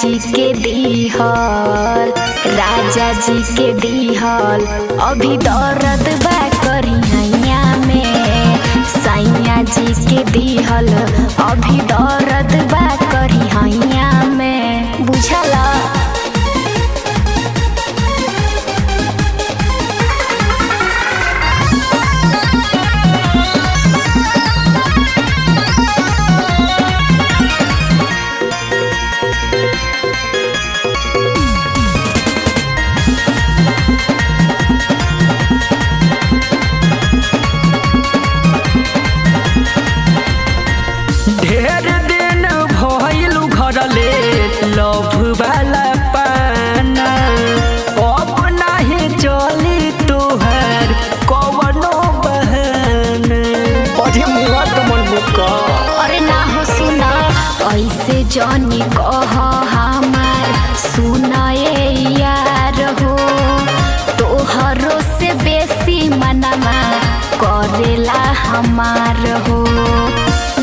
जी के दीहल, राजा जी के दीहल अभी दर्द बा करिहैया में। सैया जी के दीहल अभी दर्द बा करिहैया में, बुझला। ढेर दिन भइल घरले लव वाला पाना, अब नाही चली तोहर कवनो बहाना। अरे मुआ तो मन मुका। अरे ना हो सुना ऐसे जानी कह हमार सुनाए यार हो, तोहरो से बेसी मनमा करेला हमार हो।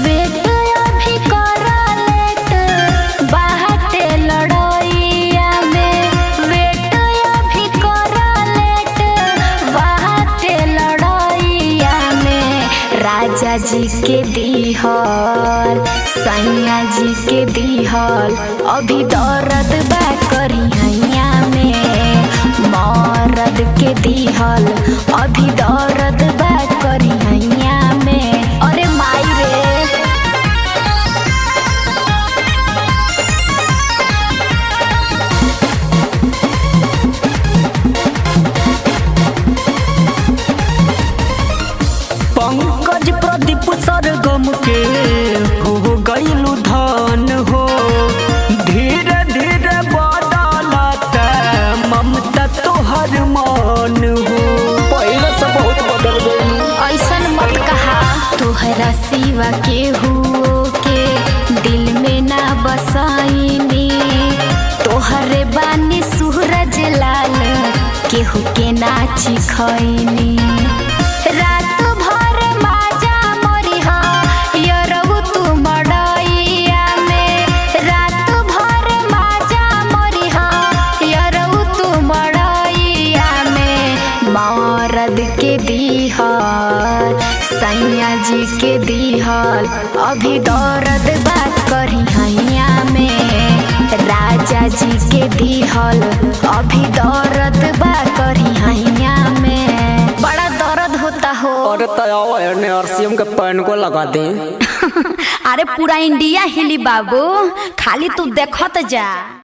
वेट अभी करा लेट बाहटे लड़ाइया में, वेट अभी करा लेट बाहटे लड़ाइया में। राजा जी के दीहल, सैया जी के दीहल अभी दर्द बा करिहैया में। मरद के दीहल अभी दर्द बा करिहैया में। अरे माई रे। पंकज प्रदीप सरगम के हो गइलु धन हो, धीरे धीरे बदलता ममता तोहर मन हो। पहले से बहुत बदल गई। ऐसन मत कहा, तोहरा सिवा केहू के दिल में ना बसाइनी। तोहरे बानी सूरज लाल केहू के ना चिखैनी। रात भर माजा मरिहा यरऊ तू मड़ैया में, रात भर माजा मरिहा यरऊ तू मड़ैया में। मरद के दीहल, सैया जी के दीहल अभी दर्द बा करिहैया में। राजा जी के दीहल अभी दर्द बा करिहैया में। बड़ा दर्द होता हो। अरे तयाव आरसीएम के पैन को लगा दे। अरे पूरा इंडिया हिली बाबू, खाली तू देखत जा।